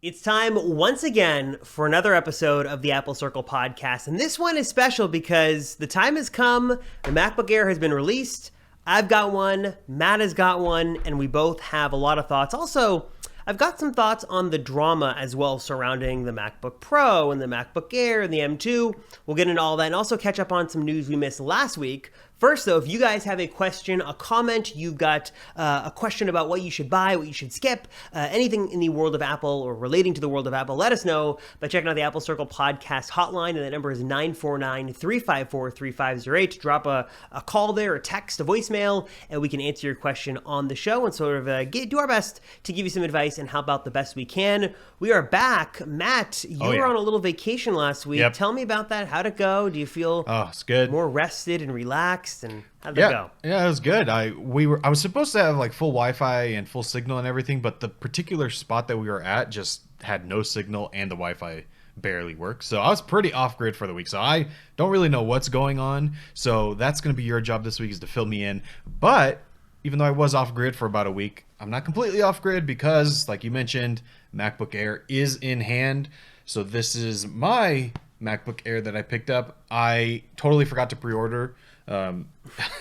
It's time once again for another episode of the Apple Circle podcast. And this one is special because the time has come. The MacBook Air has been released. I've got one, Matt has got one, and we both have a lot of thoughts. Also, I've got some thoughts on the drama as well surrounding the MacBook Pro and the MacBook Air and the M2. We'll get into all that and also catch up on some news we missed last week. First, though, if you guys have a question, a comment, you've got a question about what you should buy, what you should skip, anything in the world of Apple or relating to the world of Apple, let us know by checking out the Apple Circle podcast hotline. And the number is 949-354-3508. Drop a call there, a text, a voicemail, and we can answer your question on the show and sort of do our best to give you some advice and help out the best we can. We are back. Matt, you were on a little vacation last week. Yep. Tell me about that. How'd it go? Do you feel it's good. more rested and relaxed? And how'd that go? Yeah, it was good. I was supposed to have like full Wi-Fi and full signal and everything, but the particular spot that we were at just had no signal and the Wi-Fi barely worked. So I was pretty off grid for the week. So I don't really know what's going on. So that's going to be your job this week, is to fill me in. But even though I was off grid for about a week, I'm not completely off grid because, like you mentioned, MacBook Air is in hand. So this is my MacBook Air that I picked up. I totally forgot to pre-order.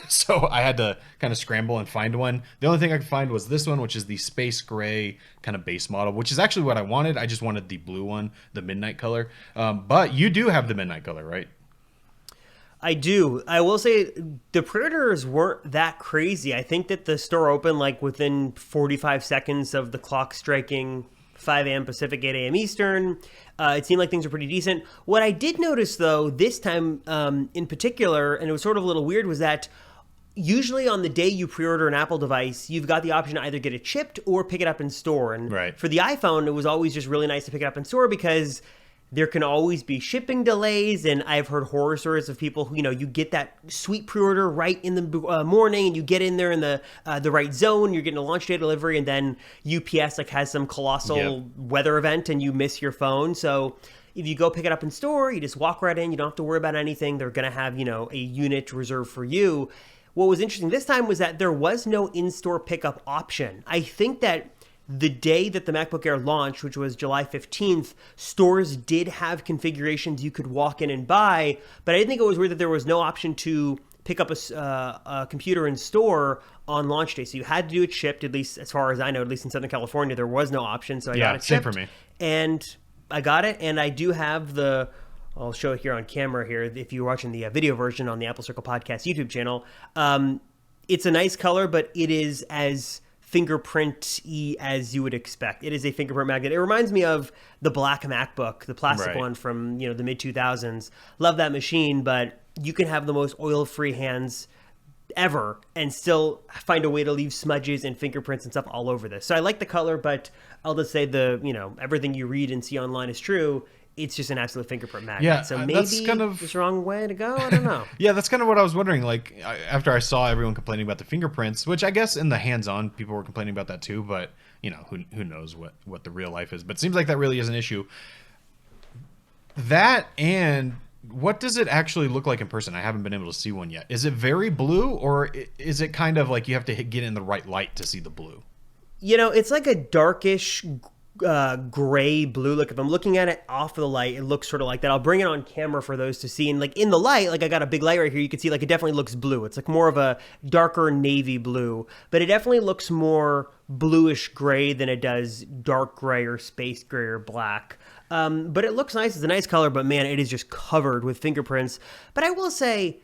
So I had to kind of scramble and find one. The only thing I could find was this one, which is the space gray kind of base model, which is actually what I wanted. I just wanted the blue one, the midnight color. But you do have the midnight color, right? I do. I will say the pre-orders weren't that crazy. I think that the store opened like within 45 seconds of the clock striking 5 a.m. Pacific, 8 a.m. Eastern. It seemed like things were pretty decent. What I did notice, though, this time in particular, and it was sort of a little weird, was that usually on the day you pre-order an Apple device, you've got the option to either get it shipped or pick it up in store. And for the iPhone, it was always just really nice to pick it up in store because there can always be shipping delays, and I've heard horror stories of people who, you get that sweet pre-order right in the morning, and you get in there in the right zone, you're getting a launch day delivery, and then UPS has some colossal weather event, and you miss your phone. So if you go pick it up in store, you just walk right in, you don't have to worry about anything. They're going to have, a unit reserved for you. What was interesting this time was that there was no in-store pickup option. I think that the day that the MacBook Air launched, which was July 15th, stores did have configurations you could walk in and buy, but I didn't think it was weird that there was no option to pick up a computer in store on launch day. So you had to do it shipped, at least as far as I know, at least in Southern California, there was no option. So I got it shipped. Same for me. And I got it, and I do have I'll show it here on camera here if you're watching the video version on the Apple Circle Podcast YouTube channel. It's a nice color, but it is as fingerprint-y as you would expect. It is a fingerprint magnet. It reminds me of the black MacBook, the plastic one from the mid-2000s. Love that machine, but you can have the most oil-free hands ever and still find a way to leave smudges and fingerprints and stuff all over this. So I like the color, but I'll just say everything you read and see online is true. It's just an absolute fingerprint magnet. Yeah, so maybe that's kind of it's the wrong way to go. I don't know. Yeah, that's kind of what I was wondering. Like, after I saw everyone complaining about the fingerprints, which I guess in the hands-on, people were complaining about that too. But who knows what the real life is? But it seems like that really is an issue. That, and what does it actually look like in person? I haven't been able to see one yet. Is it very blue, or is it kind of like you have to get in the right light to see the blue? It's like a darkish gray blue. Like if I'm looking at it off of the light, it looks sort of like that. I'll bring it on camera for those to see. And like in the light, like I got a big light right here, you can see like it definitely looks blue. It's like more of a darker navy blue, but it definitely looks more bluish gray than it does dark gray or space gray or black. But it looks nice. It's a nice color, but man, it is just covered with fingerprints. But I will say,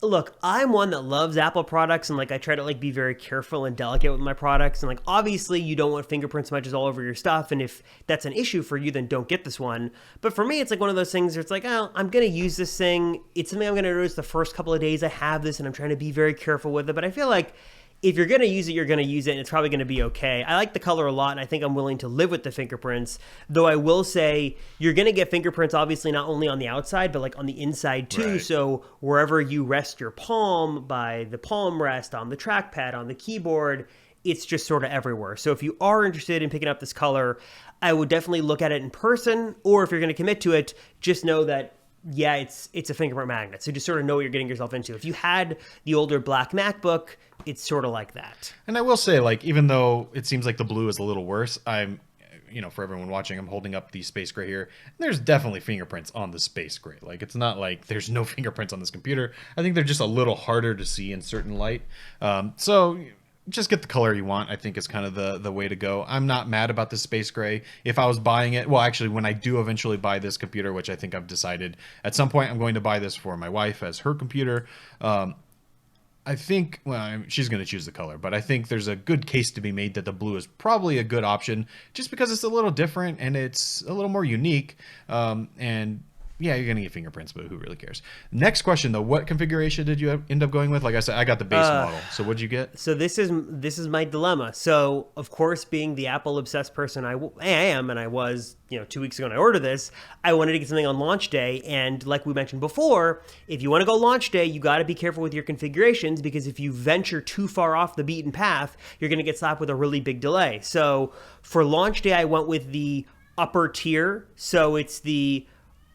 look, I'm one that loves Apple products, and like I try to like be very careful and delicate with my products. And like obviously you don't want fingerprint smudges all over your stuff, and if that's an issue for you, then don't get this one. But for me, it's like one of those things where it's like, oh, I'm gonna use this thing. It's something I'm gonna notice the first couple of days I have this, and I'm trying to be very careful with it. But I feel like if you're going to use it, you're going to use it, and it's probably going to be okay. I like the color a lot, and I think I'm willing to live with the fingerprints, though I will say you're going to get fingerprints, obviously, not only on the outside, but like on the inside too. Right. So wherever you rest your palm, by the palm rest, on the trackpad, on the keyboard, it's just sort of everywhere. So if you are interested in picking up this color, I would definitely look at it in person, or if you're going to commit to it, just know that yeah, it's a fingerprint magnet. So just sort of know what you're getting yourself into. If you had the older black MacBook, it's sort of like that. And I will say, like, even though it seems like the blue is a little worse, I'm for everyone watching, I'm holding up the Space Gray here. And there's definitely fingerprints on the Space Gray. Like, it's not like there's no fingerprints on this computer. I think they're just a little harder to see in certain light. So just get the color you want, I think, is kind of the way to go. I'm not mad about the Space Gray. If I was buying it, well, actually, when I do eventually buy this computer, which I think I've decided at some point I'm going to buy this for my wife as her computer, I think, well, she's going to choose the color, but I think there's a good case to be made that the blue is probably a good option just because it's a little different and it's a little more unique. And yeah, you're going to get fingerprints, but who really cares? Next question, though. What configuration did you end up going with? Like I said, I got the base model. So what'd you get? So this is my dilemma. So, of course, being the Apple obsessed person I am, and I was, 2 weeks ago when I ordered this, I wanted to get something on launch day. And like we mentioned before, if you want to go launch day, you got to be careful with your configurations, because if you venture too far off the beaten path, you're going to get slapped with a really big delay. So for launch day, I went with the upper tier. So it's the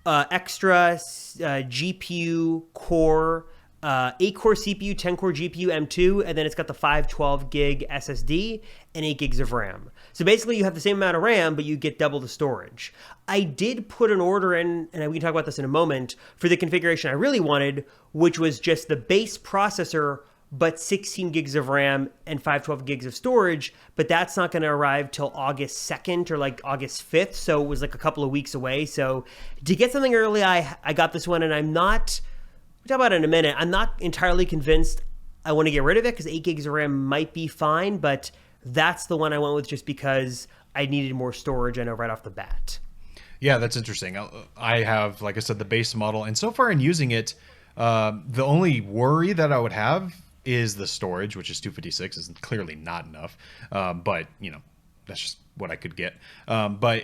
extra GPU core, 8-core CPU, 10-core GPU, M2, and then it's got the 512 gig SSD and 8 gigs of RAM. So basically you have the same amount of RAM, but you get double the storage. I did put an order in, and we can talk about this in a moment, for the configuration I really wanted, which was just the base processor, but 16 gigs of RAM and 512 gigs of storage, but that's not going to arrive till August 2nd or like August 5th, so it was like a couple of weeks away. So to get something early, I got this one, and we'll talk about it in a minute. I'm not entirely convinced I want to get rid of it, because 8 gigs of RAM might be fine, but that's the one I went with just because I needed more storage, I know, right off the bat. Yeah, that's interesting. I have, like I said, the base model, and so far in using it, the only worry that I would have is the storage, which is 256, is clearly not enough. But that's just what I could get. But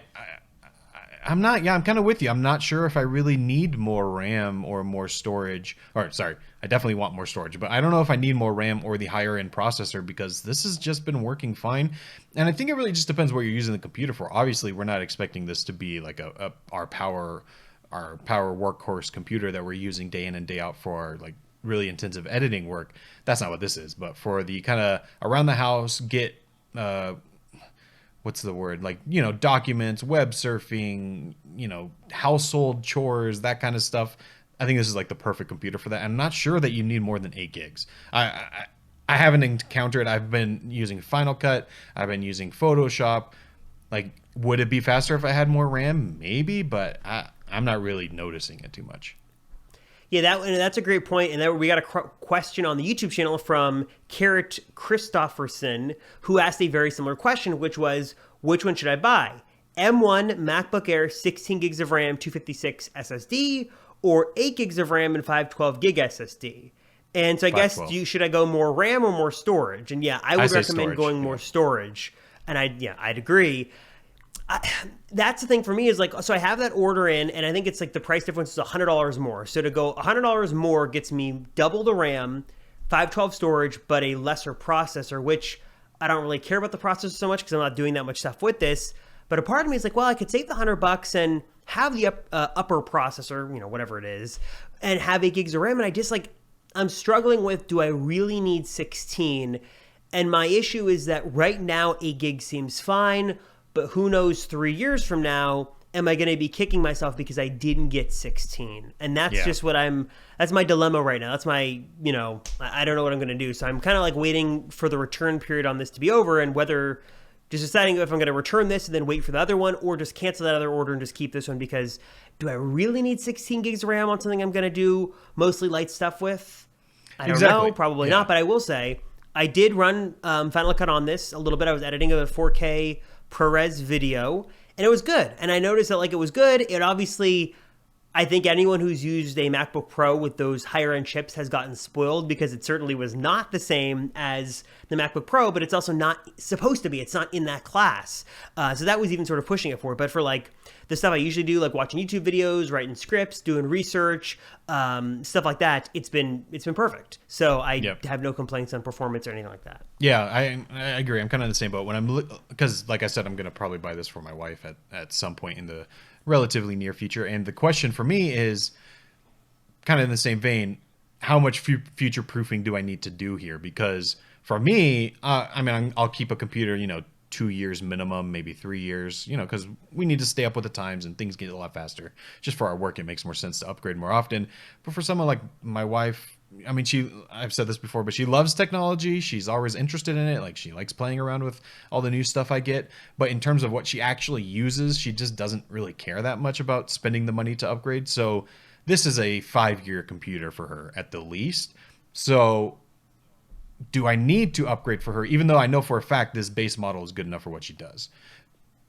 I'm kind of with you. I'm not sure if I really need more RAM or more storage. Or sorry, I definitely want more storage, but I don't know if I need more RAM or the higher end processor, because this has just been working fine. And I think it really just depends what you're using the computer for. Obviously, we're not expecting this to be like our power workhorse computer that we're using day in and day out for our, like, really intensive editing work. That's not what this is. But for the kind of around the house, get what's the word, like, documents, web surfing, household chores, that kind of stuff, I think this is like the perfect computer for that. I'm not sure that you need more than 8 gigs. I haven't encountered. I've been using Final Cut, I've been using Photoshop. Like, would it be faster if I had more RAM? Maybe, but I'm not really noticing it too much. Yeah, that's a great point. And then we got a question on the YouTube channel from Carrot Christofferson, who asked a very similar question, which was, which one should I buy? M1 MacBook Air, 16 gigs of RAM, 256 SSD, or 8 gigs of RAM and 512 gig SSD? And so I guess, should I go more RAM or more storage? And yeah, I would recommend going more storage. And I'd agree. That's the thing for me, is like, so I have that order in, and I think it's like the price difference is $100 more. So to go $100 more gets me double the RAM, 512 storage, but a lesser processor, which I don't really care about the processor so much because I'm not doing that much stuff with this. But a part of me is like, well, I could save the $100 and have the upper processor, whatever it is, and have 8 gigs of RAM. And I just I'm struggling with, do I really need 16? And my issue is that right now 8 gigs seems fine. But who knows, 3 years from now, am I going to be kicking myself because I didn't get 16? And that's just what that's my dilemma right now. That's my, I don't know what I'm going to do. So I'm kind of like waiting for the return period on this to be over, and whether just deciding if I'm going to return this and then wait for the other one, or just cancel that other order and just keep this one, because do I really need 16 gigs of RAM on something I'm going to do mostly light stuff with? I don't know. Probably not. But I will say I did run Final Cut on this a little bit. I was editing a 4K ProRes video, and it was good. And I noticed that it was good. It obviously, I think anyone who's used a MacBook Pro with those higher end chips has gotten spoiled, because it certainly was not the same as the MacBook Pro, but it's also not supposed to be. It's not in that class. So that was even sort of pushing it for it. But for the stuff I usually do, like watching YouTube videos, writing scripts, doing research, stuff like that, it's been perfect. So I have no complaints on performance or anything like that. Yeah, I agree. I'm kind of in the same boat. Because like I said, I'm going to probably buy this for my wife at some point in the relatively near future. And the question for me is kind of in the same vein: how much future proofing do I need to do here? Because for me, I'll keep a computer, 2 years minimum, maybe 3 years, because we need to stay up with the times and things get a lot faster. Just for our work, it makes more sense to upgrade more often. But for someone like my wife, I mean, I've said this before, but she loves technology. She's always interested in it. Like, she likes playing around with all the new stuff I get. But in terms of what she actually uses, she just doesn't really care that much about spending the money to upgrade. So this is a 5-year computer for her at the least. So do I need to upgrade for her, even though I know for a fact this base model is good enough for what she does?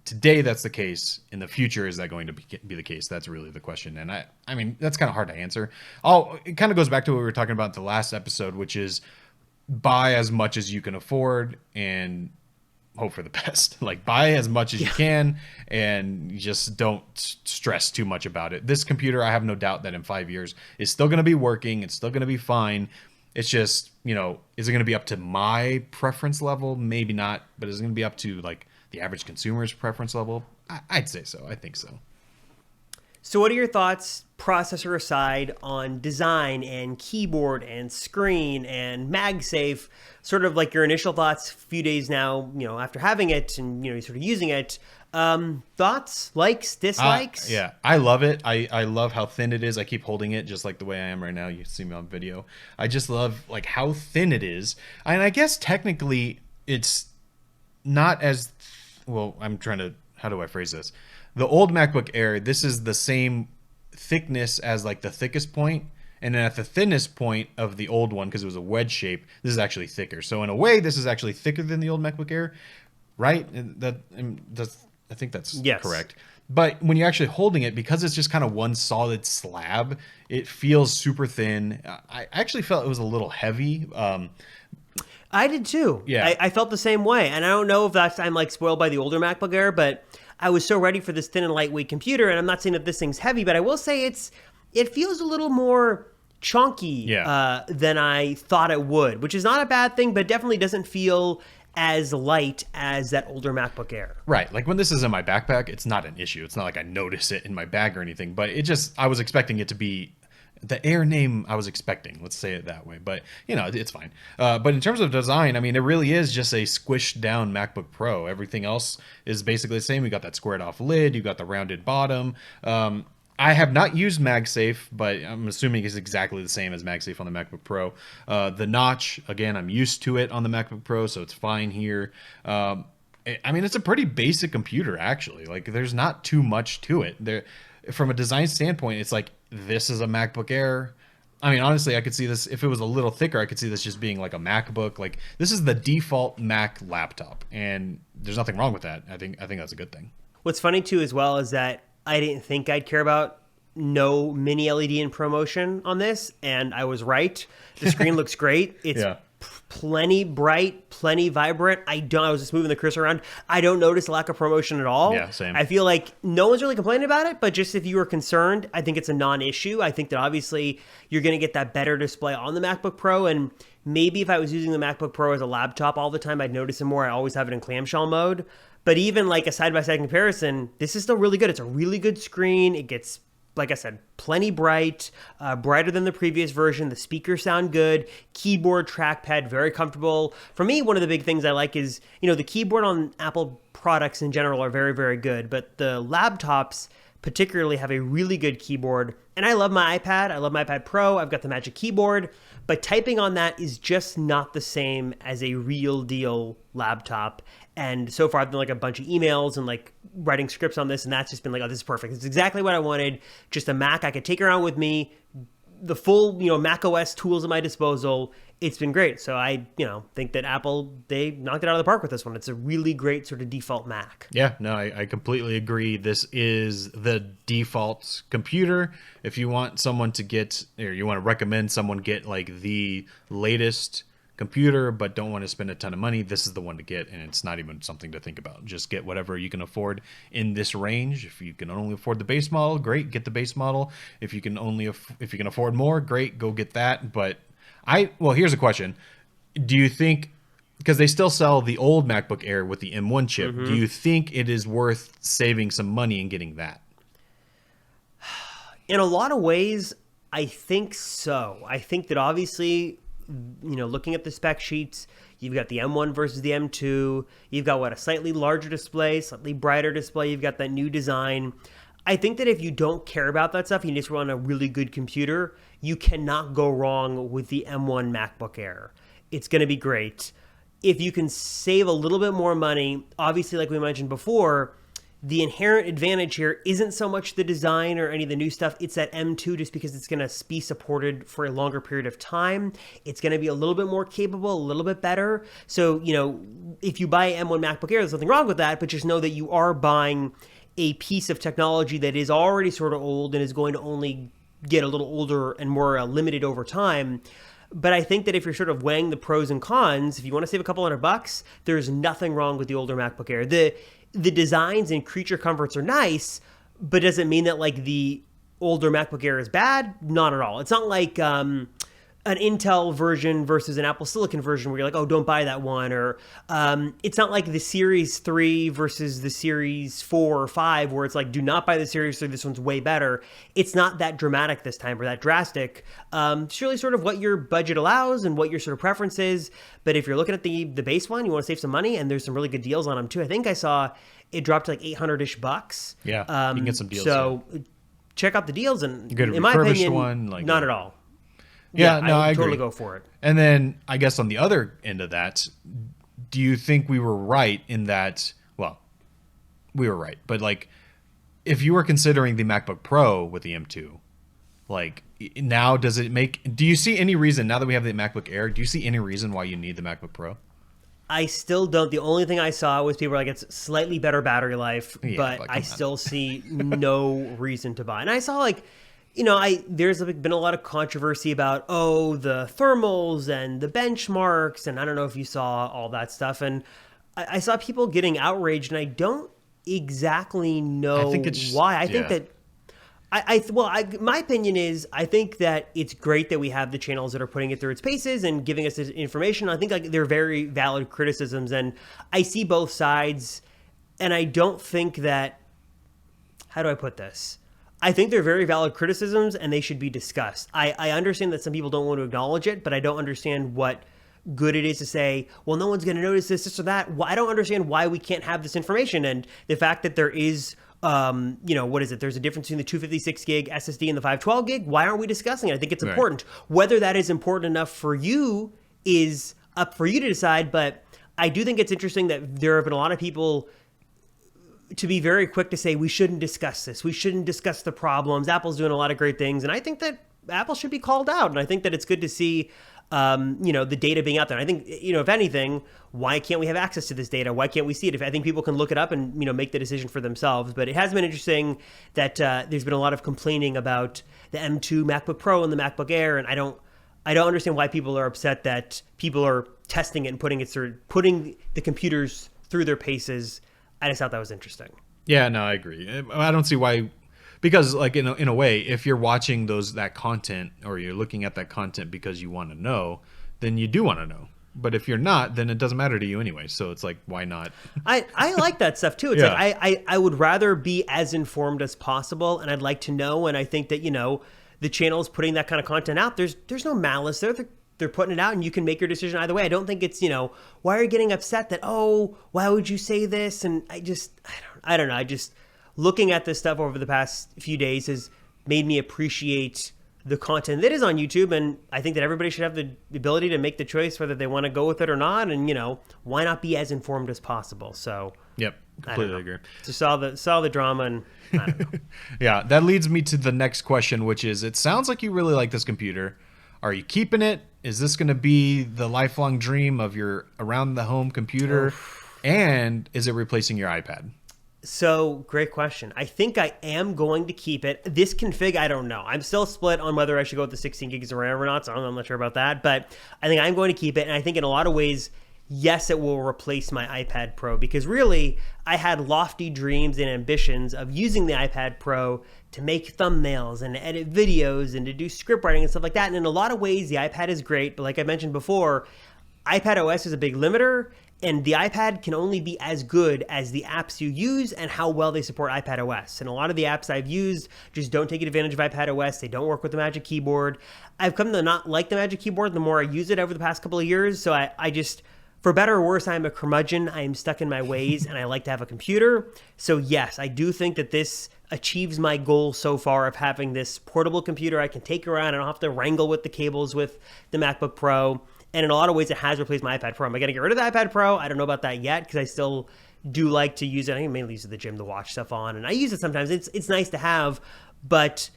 Today, that's the case. In the future, is that going to be the case? That's really the question. And I mean, that's kind of hard to answer. It kind of goes back to what we were talking about in the last episode, which is buy as much as you can afford and hope for the best. Like, buy as much as you can and just don't stress too much about it. This computer, I have no doubt that in 5 years is still going to be working. It's still going to be fine. It's just, is it going to be up to my preference level? Maybe not. But is it going to be up to like the average consumer's preference level? I'd say so. I think so. So what are your thoughts, processor aside, on design and keyboard and screen and MagSafe? Sort of like your initial thoughts a few days now, after having it and, sort of using it. Thoughts, likes, dislikes? Yeah, I love it. I love how thin it is. I keep holding it just like the way I am right now. You see me on video. I just love like how thin it is. And I guess technically it's not as well. How do I phrase this? The old MacBook Air, this is the same thickness as like the thickest point. And then at the thinnest point of the old one, because it was a wedge shape, this is actually thicker. So in a way, this is actually thicker than the old MacBook Air, right? I think that's correct. But when you're actually holding it, because it's just kind of one solid slab, it feels super thin. I actually felt it was a little heavy. I did too. Yeah. I felt the same way. And I don't know if I'm like spoiled by the older MacBook Air, but I was so ready for this thin and lightweight computer. And I'm not saying that this thing's heavy, but I will say it feels a little more chunky than I thought it would, which is not a bad thing, but it definitely doesn't feel as light as that older MacBook Air. Right. Like when this is in my backpack, it's not an issue. It's not like I notice it in my bag or anything, but I was expecting it to be the Air name I was expecting. Let's say it that way. But, it's fine. But in terms of design, I mean, it really is just a squished down MacBook Pro. Everything else is basically the same. You got that squared off lid. You got the rounded bottom. I have not used MagSafe, but I'm assuming it's exactly the same as MagSafe on the MacBook Pro. The notch, again, I'm used to it on the MacBook Pro, so it's fine here. I mean, it's a pretty basic computer, actually. Like, there's not too much to it. From a design standpoint, it's like, this is a MacBook Air. I mean, honestly, I could see this, if it was a little thicker, I could see this just being like a MacBook. Like, this is the default Mac laptop, and there's nothing wrong with that. I think that's a good thing. What's funny, too, as well, is that I didn't think I'd care about no mini LED in ProMotion on this, and I was right. The screen looks great. It's plenty bright, plenty vibrant. I was just moving the cursor around. I don't notice a lack of ProMotion at all. Yeah, same. I feel like no one's really complaining about it, but just if you were concerned, I think it's a non-issue. I think that obviously you're going to get that better display on the MacBook Pro, and maybe if I was using the MacBook Pro as a laptop all the time, I'd notice it more. I always have it in clamshell mode. But even like a side-by-side comparison, this is still really good. It's a really good screen. It gets, like I said, plenty bright, brighter than the previous version. The speakers sound good. Keyboard, trackpad, very comfortable. For me, one of the big things I like is, the keyboard on Apple products in general are very, very good. But the laptops particularly have a really good keyboard. And I love my iPad. I love my iPad Pro. I've got the Magic Keyboard. But typing on that is just not the same as a real deal laptop. And so far I've done like a bunch of emails and like writing scripts on this, and that's just been like, oh, this is perfect. It's exactly what I wanted. Just a Mac I could take around with me. The full, Mac OS tools at my disposal. It's been great. So I, think that Apple, they knocked it out of the park with this one. It's a really great sort of default Mac. Yeah, no, I completely agree. This is the default computer. If you want someone to get, or you want to recommend someone get like the latest computer but don't want to spend a ton of money, this is the one to get, and it's not even something to think about. Just get whatever you can afford in this range. If you can only afford the base model, great, get the base model. If you can afford more, great, go get that. But here's a question. Do you think, because they still sell the old MacBook Air with the M1 chip, do you think it is worth saving some money and getting that? In a lot of ways, I think so. I think that obviously looking at the spec sheets, you've got the M1 versus the M2. You've got a slightly larger display, slightly brighter display. You've got that new design. I think that if you don't care about that stuff, you just want a really good computer, you cannot go wrong with the M1 MacBook Air. It's going to be great. If you can save a little bit more money, obviously, like we mentioned before, the inherent advantage here isn't so much the design or any of the new stuff. It's that M2 just because it's going to be supported for a longer period of time. It's going to be a little bit more capable, a little bit better. So, if you buy an M1 MacBook Air, there's nothing wrong with that, but just know that you are buying a piece of technology that is already sort of old and is going to only get a little older and more limited over time. But I think that if you're sort of weighing the pros and cons, if you want to save a couple $100, there's nothing wrong with the older MacBook Air. The designs and creature comforts are nice, but does it mean that the older MacBook Air is bad? Not at all. It's not like an Intel version versus an Apple Silicon version where you're like, oh, don't buy that one. Or it's not like the Series 3 versus the Series 4 or 5 where it's like, do not buy the Series 3. This one's way better. It's not that dramatic this time or that drastic. It's really sort of what your budget allows and what your sort of preference is. But if you're looking at the base one, you want to save some money, and there's some really good deals on them too. I think I saw it dropped to $800-ish bucks. Yeah, you can get some deals. So check out the deals, and you get a in my opinion, one, not at all. Yeah, no, I totally agree. go for it. And then I guess on the other end of that, do you think we were right in that? Well, we were right, but if you were considering the MacBook Pro with the M2, now does it make? Do you see any reason now that we have the MacBook Air? Do you see any reason why you need the MacBook Pro? I still don't. The only thing I saw was people were like, it's slightly better battery life, Yeah, but but I come still see no reason to buy. And I saw there's been a lot of controversy about, the thermals and the benchmarks. And I don't know if you saw all that stuff. And I saw people getting outraged, and I don't exactly know why. I think that my opinion is, I think that it's great that we have the channels that are putting it through its paces and giving us this information. I think they're very valid criticisms, and I see both sides. And I don't think that, how do I put this? I think they're very valid criticisms, and they should be discussed. I understand that some people don't want to acknowledge it, but I don't understand what good it is to say, well, no one's going to notice this or that. I don't understand why we can't have this information. And the fact that there is, what is it? There's a difference between the 256 gig SSD and the 512 gig. Why aren't we discussing it? I think it's important. Whether that is important enough for you is up for you to decide. But I do think it's interesting that there have been a lot of people to be very quick to say we shouldn't discuss this. We shouldn't discuss the problems. Apple's doing a lot of great things, and I think that Apple should be called out. And I think that it's good to see, the data being out there. And I think, if anything, why can't we have access to this data? Why can't we see it? I think people can look it up and make the decision for themselves. But it has been interesting that there's been a lot of complaining about the M2 MacBook Pro and the MacBook Air, and I don't understand why people are upset that people are testing it and putting the computers through their paces. I just thought that was interesting. Yeah, no, I agree. I don't see why, because in a way, if you're watching that content or you're looking at that content because you want to know, then you do want to know. But if you're not, then it doesn't matter to you anyway. So it's like, why not? I like that stuff too. It's I would rather be as informed as possible, and I'd like to know. And I think that the channels putting that kind of content out, there's no malice there. They're putting it out, and you can make your decision either way. I don't think it's, why are you getting upset that, why would you say this? And I don't know. I just, looking at this stuff over the past few days has made me appreciate the content that is on YouTube. And I think that everybody should have the ability to make the choice whether they want to go with it or not. And, why not be as informed as possible? So, yep, completely agree. Just saw the drama, and I don't know. Yeah, that leads me to the next question, which is, it sounds like you really like this computer. Are you keeping it? Is this going to be the lifelong dream of your around-the-home computer? And is it replacing your iPad? So, great question. I think I am going to keep it. This config, I don't know. I'm still split on whether I should go with the 16 gigs of RAM or not, so I'm not sure about that. But I think I'm going to keep it, and I think in a lot of ways, yes, it will replace my iPad Pro, because really, I had lofty dreams and ambitions of using the iPad Pro to make thumbnails and edit videos and to do script writing and stuff like that. And in a lot of ways, the iPad is great, but like I mentioned before, iPad OS is a big limiter, And the iPad can only be as good as the apps you use and how well they support iPad OS. And a lot of the apps I've used just don't take advantage of iPad OS. They don't work with the Magic Keyboard. I've come to not like the Magic Keyboard the more I use it over the past couple of years. So I just, for better or worse, I'm a curmudgeon. I am stuck in my ways and I like to have a computer. So yes, I do think that this achieves my goal so far of having this portable computer I can take around. I don't have to wrangle with the cables with the MacBook Pro. And in a lot of ways, it has replaced my iPad Pro. Am I going to get rid of the iPad Pro? I don't know about that yet because I still do like to use it. I mainly use it at the gym to watch stuff on. And I use it sometimes. It's nice to have. But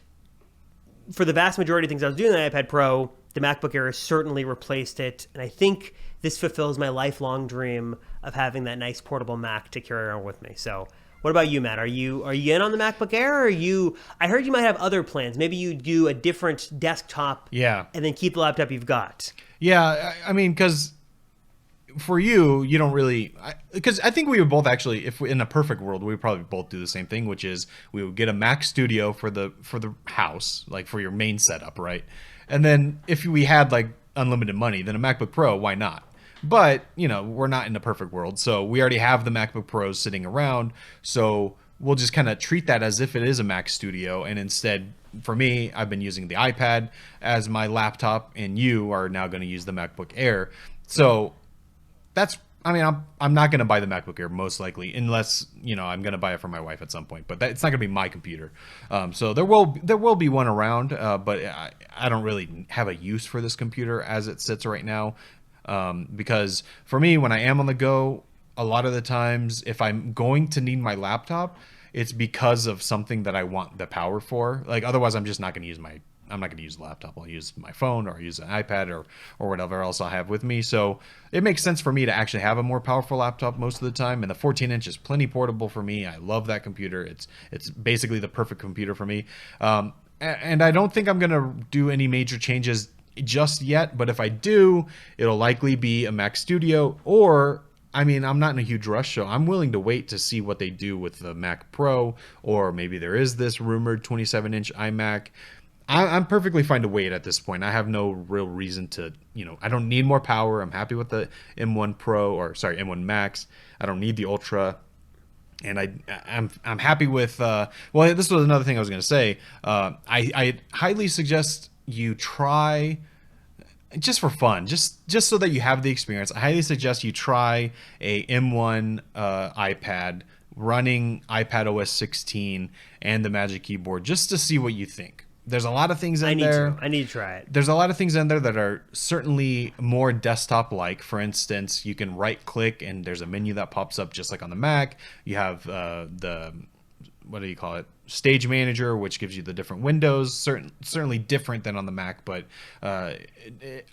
for the vast majority of things I was doing on the iPad Pro, the MacBook Air has certainly replaced it. And I think this fulfills my lifelong dream of having that nice portable Mac to carry around with me. So what about you, Matt? Are you in on the MacBook Air? Or are you? I heard you might have other plans. Maybe you do a different desktop, Yeah. and then keep the laptop you've got. Yeah, I mean, because for you don't really, because I think we would both actually, if we, in a perfect world, we would probably both do the same thing, which is we would get a Mac Studio for the house, like for your main setup, right? And then if we had like unlimited money, then a MacBook Pro, why not? But we're not in a perfect world, so we already have the MacBook Pros sitting around, so we'll just kind of treat that as if it is a Mac Studio, and instead, for me, I've been using the iPad as my laptop, and you are now going to use the MacBook Air. So that's, I mean, I'm not going to buy the MacBook Air most likely, unless I'm going to buy it for my wife at some point. But it's not going to be my computer. So there will be one around, but I don't really have a use for this computer as it sits right now, because for me, when I am on the go, a lot of the times, if I'm going to need my laptop, it's because of something that I want the power for. Like otherwise, I'm just not going to use I'm not going to use the laptop. I'll use my phone or I'll use an iPad or whatever else I have with me. So it makes sense for me to actually have a more powerful laptop most of the time. And the 14-inch is plenty portable for me. I love that computer. It's basically the perfect computer for me. And I don't think I'm going to do any major changes just yet. But if I do, it'll likely be a Mac Studio, or I mean, I'm not in a huge rush, so I'm willing to wait to see what they do with the Mac Pro, or maybe there is this rumored 27-inch iMac. I'm perfectly fine to wait at this point. I have no real reason to, I don't need more power. I'm happy with the M1 Pro, or sorry, M1 Max. I don't need the Ultra. And I'm happy with, well, this was another thing I was going to say. I highly suggest you try, just for fun, just so that you have the experience, I highly suggest you try a M1 iPad running iPad OS 16 and the Magic Keyboard, just to see what you think. There's a lot of things in there. I need to try it. There's a lot of things in there that are certainly more desktop-like. For instance, you can right-click and there's a menu that pops up just like on the Mac. You have the, what do you call it? Stage Manager, which gives you the different windows. Certainly different than on the Mac, but I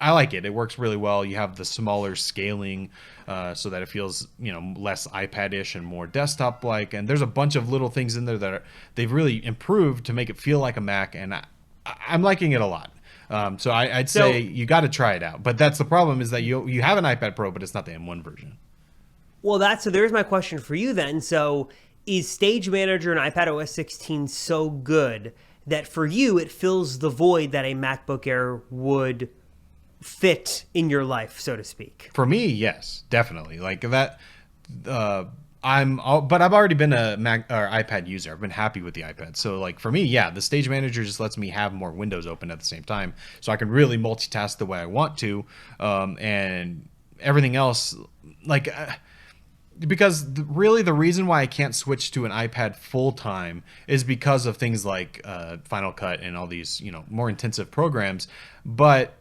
like it. It works really well. You have the smaller scaling so that it feels less iPad-ish and more desktop-like. And there's a bunch of little things in there that they've really improved to make it feel like a Mac, and I'm liking it a lot. So I'd say you got to try it out. But that's the problem, is that you have an iPad Pro, but it's not the M1 version. Well, so there's my question for you then. So is Stage Manager and iPad OS 16 so good that for you it fills the void that a MacBook Air would fit in your life, so to speak? For me, yes, definitely. Like that. But I've already been a Mac or iPad user. I've been happy with the iPad. So like for me, yeah, the Stage Manager just lets me have more windows open at the same time, so I can really multitask the way I want to, and everything else, like. Because really the reason why I can't switch to an iPad full time is because of things like Final Cut and all these more intensive programs, but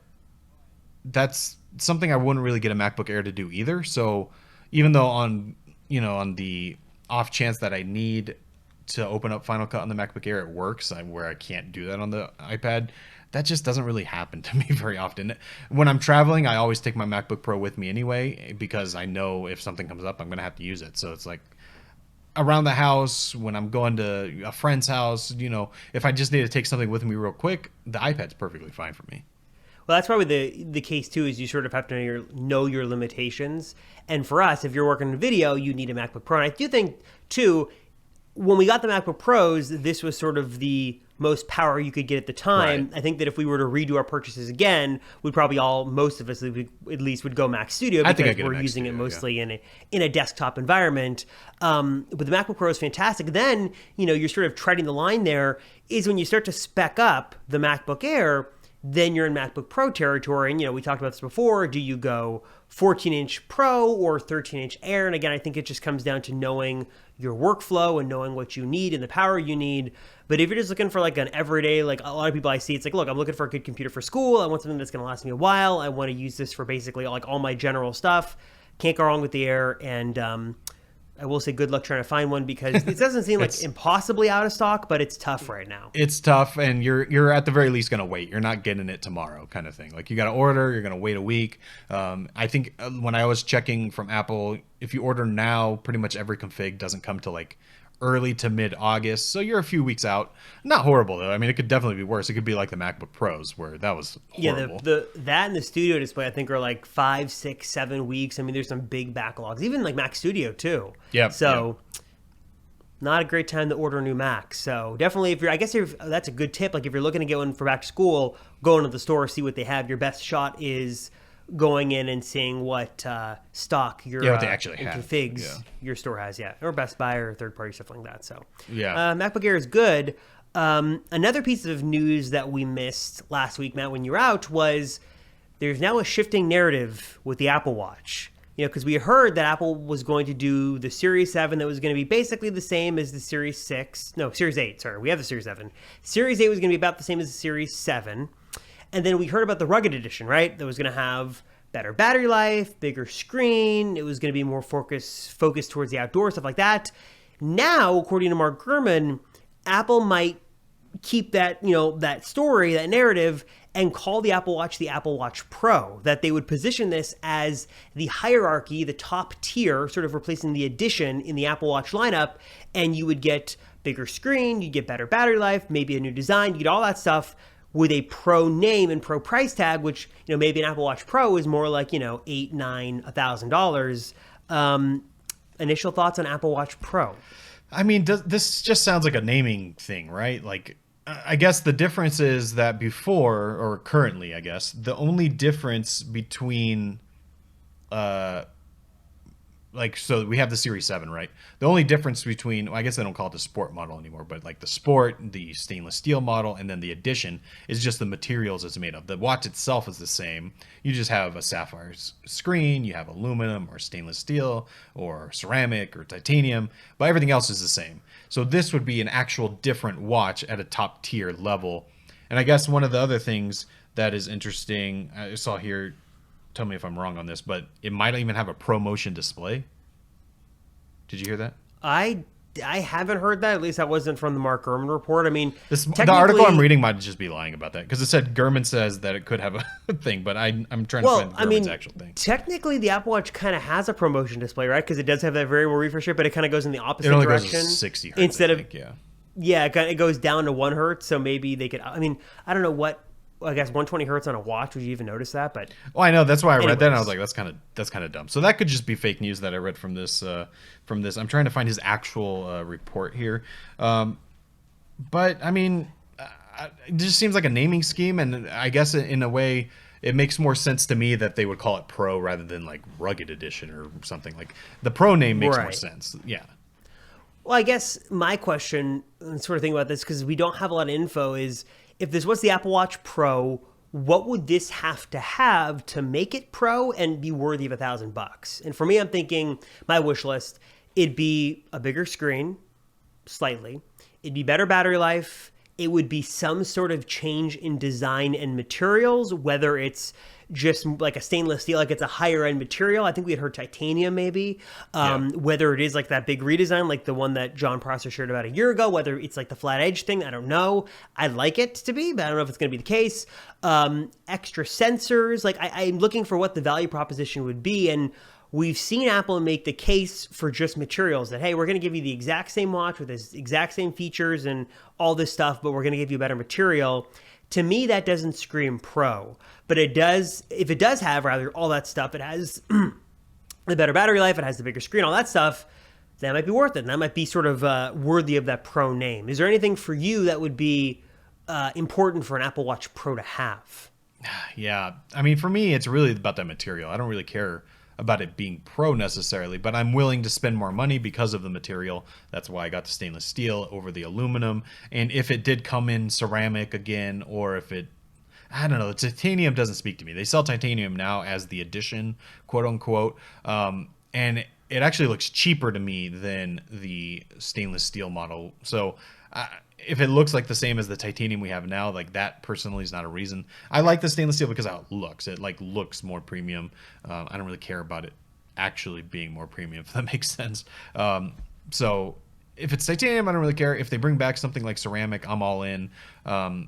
that's something I wouldn't really get a MacBook Air to do either. So even though on the off chance that I need to open up Final Cut on the MacBook Air, it works, where I can't do that on the iPad, that just doesn't really happen to me very often. When I'm traveling, I always take my MacBook Pro with me anyway, because I know if something comes up, I'm going to have to use it. So it's like around the house, when I'm going to a friend's house, if I just need to take something with me real quick, the iPad's perfectly fine for me. Well, that's probably the case too, is you sort of have to know your limitations. And for us, if you're working in video, you need a MacBook Pro. And I do think too, when we got the MacBook Pros, this was sort of the most power you could get at the time. Right. I think that if we were to redo our purchases again, we'd probably most of us at least would go Mac Studio because we're using it mostly in a desktop environment. But the MacBook Pro is fantastic. Then, you're sort of treading the line there is when you start to spec up the MacBook Air, then you're in MacBook Pro territory. And, we talked about this before. Do you go 14-inch Pro or 13-inch Air? And again, I think it just comes down to knowing your workflow and knowing what you need and the power you need. But if you're just looking for like an everyday, like a lot of people I see, it's like, look, I'm looking for a good computer for school. I want something that's going to last me a while. I want to use this for basically like all my general stuff. Can't go wrong with the Air. And I will say good luck trying to find one because it doesn't seem like impossibly out of stock, but it's tough right now. It's tough, and you're at the very least going to wait. You're not getting it tomorrow kind of thing. Like you got to order, you're going to wait a week. I think when I was checking from Apple, if you order now, pretty much every config doesn't come till like early to mid-August, so you're a few weeks out. Not horrible though. I mean, it could definitely be worse. It could be like the MacBook Pros where that was horrible. Yeah, that and the Studio display I think are like 5, 6, 7 weeks. I mean, there's some big backlogs, even like Mac Studio too. Yeah. So not a great time to order a new Mac. So definitely, if that's a good tip. Like if you're looking to get one for back to school, go into the store, see what they have. Your best shot is going in and seeing what stock what they actually have, configs your store has, or Best Buy or third party stuff like that. So MacBook Air is good. Another piece of news that we missed last week, Matt, when you were out, was there's now a shifting narrative with the Apple Watch. Because we heard that Apple was going to do the Series 7 that was going to be basically the same as the Series 6. No, Series 8, sorry. We have the Series 7. Series 8 was going to be about the same as the Series 7. And then we heard about the rugged edition, right? That was going to have better battery life, bigger screen. It was going to be more focused towards the outdoor, stuff like that. Now, according to Mark Gurman, Apple might keep that, that story, that narrative, and call the Apple Watch Pro. That they would position this as the hierarchy, the top tier, sort of replacing the Edition in the Apple Watch lineup. And you would get bigger screen, you'd get better battery life, maybe a new design, you get all that stuff with a Pro name and Pro price tag, which, maybe an Apple Watch Pro is more like, $8, $9, $1,000. Initial thoughts on Apple Watch Pro? I mean, this just sounds like a naming thing, right? Like, I guess the difference is that before, or currently, I guess, the only difference between, so we have the Series 7, right? The only difference between, I guess they don't call it the Sport model anymore, but like the Sport, the stainless steel model, and then the Edition is just the materials it's made of. The watch itself is the same. You just have a sapphire screen, you have aluminum or stainless steel or ceramic or titanium, but everything else is the same. So this would be an actual different watch at a top tier level. And I guess one of the other things that is interesting, I saw here, tell me if I'm wrong on this, but it might even have a ProMotion display. Did you hear that? I haven't heard that. At least that wasn't from the Mark Gurman report. I mean, the article I'm reading might just be lying about that because it said Gurman says that it could have a thing, but I'm trying to find Gurman's actual thing. Technically, the Apple Watch kind of has a ProMotion display, right? Because it does have that variable refresh rate, but it kind of goes in the opposite direction. It only goes to 60 hertz, instead I think, it goes down to 1 hertz. So maybe they could. I mean, I don't know what. I guess 120 hertz on a watch. Would you even notice that? But I know that's why I read that. And I was like, that's kind of dumb. So that could just be fake news that I read from this. I'm trying to find his actual report here. But I mean, it just seems like a naming scheme, and I guess in a way, it makes more sense to me that they would call it Pro rather than like Rugged Edition or something. Like the Pro name makes more sense. Yeah. Well, I guess my question, and sort of thing about this, because we don't have a lot of info, is if this was the Apple Watch Pro, what would this have to make it Pro and be worthy of $1,000? And for me, I'm thinking my wish list, it'd be a bigger screen, slightly. It'd be better battery life. It would be some sort of change in design and materials, whether it's just like a stainless steel, like it's a higher end material. I think we had heard titanium maybe. Whether it is like that big redesign, like the one that John Prosser shared about a year ago, whether it's like the flat edge thing, I don't know. I'd like it to be, but I don't know if it's going to be the case. Extra sensors, like I'm looking for what the value proposition would be. And we've seen Apple make the case for just materials that, hey, we're going to give you the exact same watch with the exact same features and all this stuff, but we're going to give you better material. To me, that doesn't scream Pro, but it does. If it does have rather all that stuff, it has the better battery life, it has the bigger screen, all that stuff, that might be worth it. And that might be sort of worthy of that Pro name. Is there anything for you that would be important for an Apple Watch Pro to have. Yeah, I mean, for me, it's really about that material. I don't really care about it being pro necessarily, but I'm willing to spend more money because of the material. That's why I got the stainless steel over the aluminum. And if it did come in ceramic again, or if it, I don't know, the titanium doesn't speak to me. They sell titanium now as the edition, quote unquote. And it actually looks cheaper to me than the stainless steel model. So if it looks like the same as the titanium we have now, like that personally is not a reason. I like the stainless steel because how it looks. It like looks more premium. I don't really care about it actually being more premium, if that makes sense. So if it's titanium, I don't really care. If they bring back something like ceramic, I'm all in. But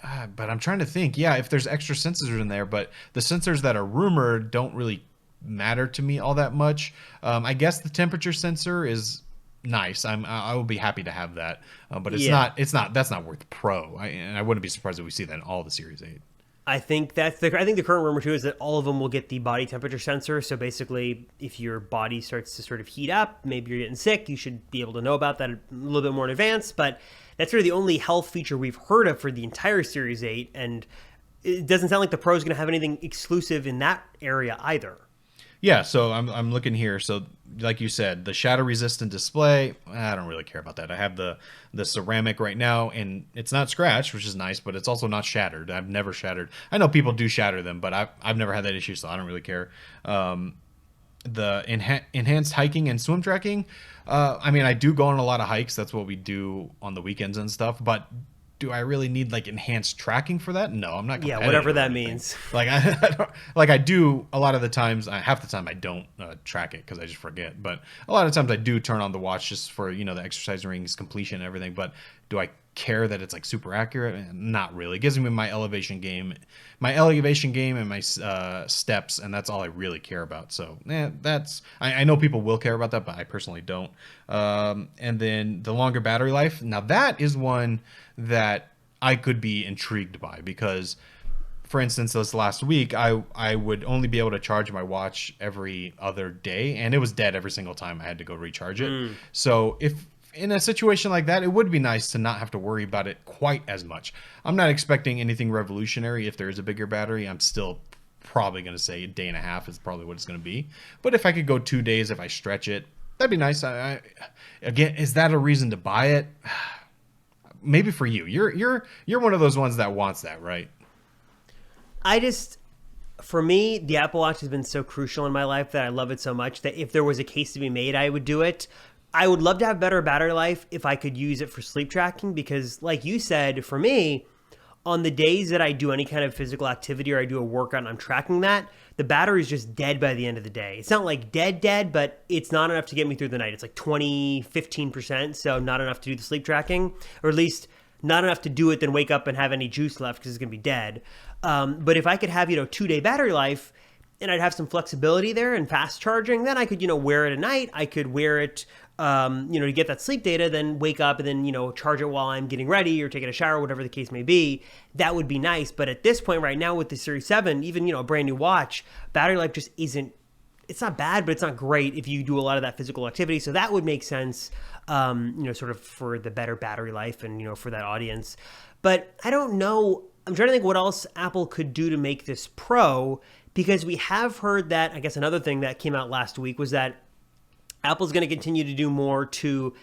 I'm trying to think. Yeah, if there's extra sensors in there, but the sensors that are rumored don't really matter to me all that much. I guess the temperature sensor is nice. I will be happy to have that, but that's not worth pro. And I wouldn't be surprised if we see that in all the Series 8. I think the current rumor too is that all of them will get the body temperature sensor. So basically, if your body starts to sort of heat up, maybe you're getting sick, you should be able to know about that a little bit more in advance. But that's really the only health feature we've heard of for the entire Series 8, and it doesn't sound like the Pro is going to have anything exclusive in that area either. Yeah, so I'm looking here. So like you said, the shatter resistant display, I don't really care about that. I have the ceramic right now, and it's not scratched, which is nice, but it's also not shattered. I've never shattered. I know people do shatter them, but I've never had that issue, so I don't really care. The enhanced hiking and swim tracking. I mean, I do go on a lot of hikes. That's what we do on the weekends and stuff, but do I really need like enhanced tracking for that? No, I'm not. Yeah, whatever that means. Like I do a lot of the times. Half the time I don't track it because I just forget. But a lot of times I do turn on the watch just for the exercise rings completion and everything. But do I care that it's like super accurate? Not really. It gives me my elevation game and my steps, and that's all I really care about. So that's I know people will care about that, but I personally don't. And then the longer battery life. Now that is one that I could be intrigued by because, for instance, this last week I would only be able to charge my watch every other day, and it was dead every single time I had to go recharge it. So if in a situation like that, it would be nice to not have to worry about it quite as much. I'm not expecting anything revolutionary. If there is a bigger battery, I'm still probably going to say a day and a half is probably what it's going to be. But if I could go 2 days, if I stretch it, that'd be nice. Again, is that a reason to buy it? Maybe for you. You're one of those ones that wants that, right? For me, the Apple Watch has been so crucial in my life that I love it so much that if there was a case to be made, I would do it. I would love to have better battery life if I could use it for sleep tracking because, like you said, for me, on the days that I do any kind of physical activity or I do a workout and I'm tracking that, the battery is just dead by the end of the day. It's not like dead, but it's not enough to get me through the night. It's like 15%, so not enough to do the sleep tracking, or at least not enough to do it, then wake up and have any juice left because it's going to be dead. But if I could have, 2-day battery life, and I'd have some flexibility there and fast charging, then I could, wear it at night. I could wear it, to get that sleep data, then wake up and then, charge it while I'm getting ready or taking a shower, whatever the case may be. That would be nice. But at this point right now with the Series 7, even, a brand new watch, battery life just isn't, it's not bad, but it's not great if you do a lot of that physical activity. So that would make sense, sort of for the better battery life and, for that audience. But I don't know. I'm trying to think what else Apple could do to make this Pro, because we have heard that, I guess another thing that came out last week was that Apple's going to continue to do more to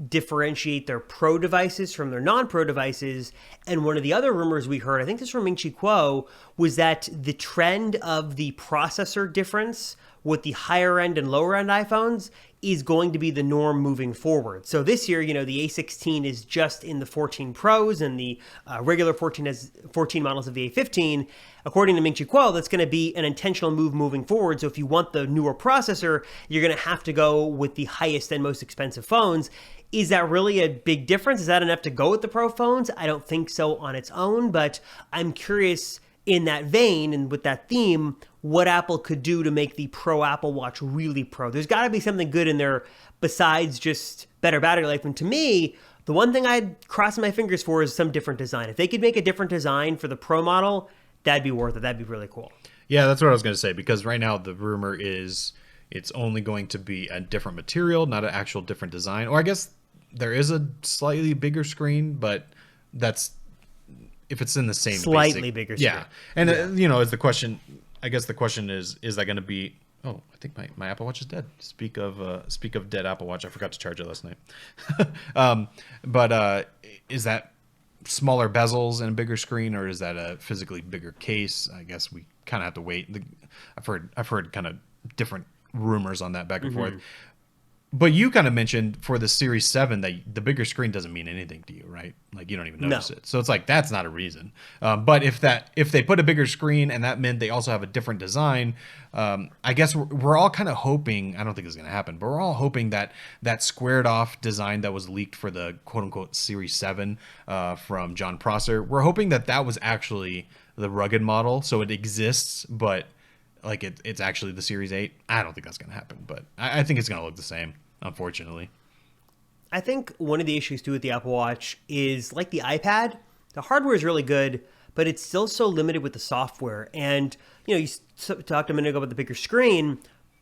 differentiate their Pro devices from their non-Pro devices. And one of the other rumors we heard, I think this is from Ming-Chi Kuo, was that the trend of the processor difference with the higher end and lower end iPhones is going to be the norm moving forward. So this year, the A16 is just in the 14 Pros and the regular 14 models of the A15. According to Ming-Chi Kuo, that's going to be an intentional move moving forward. So if you want the newer processor, you're going to have to go with the highest and most expensive phones. Is that really a big difference? Is that enough to go with the Pro phones? I don't think so on its own, but I'm curious in that vein and with that theme, what Apple could do to make the Pro Apple Watch really Pro. There's got to be something good in there besides just better battery life. And to me, the one thing I'd cross my fingers for is some different design. If they could make a different design for the Pro model, that'd be worth it. That'd be really cool. Yeah, that's what I was going to say, because right now the rumor is it's only going to be a different material, not an actual different design. Or I guess there is a slightly bigger screen, but that's if it's in the same Slightly basic, bigger yeah. screen. And Yeah. is the question. I guess the question is that going to be? Oh, I think my Apple Watch is dead. Speak of dead Apple Watch. I forgot to charge it last night. But is that smaller bezels and a bigger screen, or is that a physically bigger case? I guess we kind of have to wait. I've heard kind of different rumors on that back and forth. But you kind of mentioned for the Series 7 that the bigger screen doesn't mean anything to you, right? Like you don't even notice No. it. So it's like that's not a reason. But if they put a bigger screen and that meant they also have a different design, I guess we're all kind of hoping. I don't think it's going to happen, but we're all hoping that that squared off design that was leaked for the quote unquote Series 7 from John Prosser. We're hoping that that was actually the rugged model, so it exists, but like it's actually the Series 8. I don't think that's going to happen, but I think it's going to look the same, unfortunately. I think one of the issues too with the Apple Watch is like the iPad, the hardware is really good, but it's still so limited with the software. And you talked a minute ago about the bigger screen.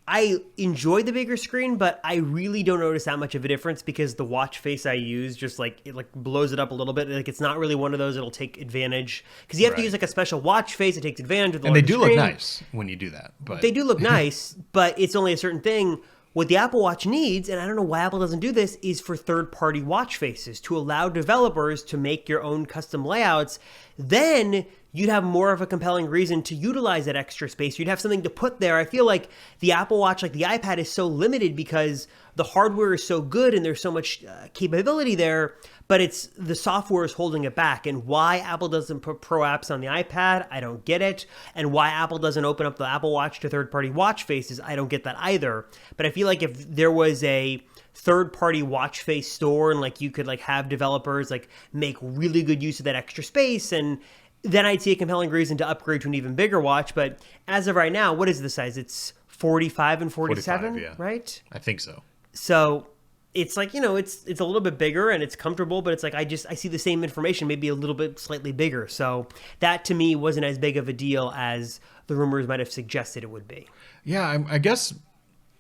I enjoy the bigger screen, but I really don't notice that much of a difference because the watch face I use just like it like blows it up a little bit. Like it's not really one of those that'll take advantage because you have to Right. use like a special watch face that takes advantage of the And they larger do look screen. nice when you do that, but They do look nice, but it's only a certain thing. What the Apple Watch needs, and I don't know why Apple doesn't do this, is for third-party watch faces to allow developers to make your own custom layouts. Then you'd have more of a compelling reason to utilize that extra space. You'd have something to put there. I feel like the Apple Watch, like the iPad, is so limited because the hardware is so good and there's so much capability there, but it's the software is holding it back. And why Apple doesn't put pro apps on the iPad, I don't get it. And why Apple doesn't open up the Apple Watch to third-party watch faces, I don't get that either. But I feel like if there was a third-party watch face store and like you could like have developers like make really good use of that extra space, and then I'd see a compelling reason to upgrade to an even bigger watch. But as of right now, what is the size? It's 45 and 47, 45, yeah. right? I think so. So it's like, it's a little bit bigger and it's comfortable, but it's like I see the same information, maybe a little bit slightly bigger. So that to me wasn't as big of a deal as the rumors might have suggested it would be. Yeah, I guess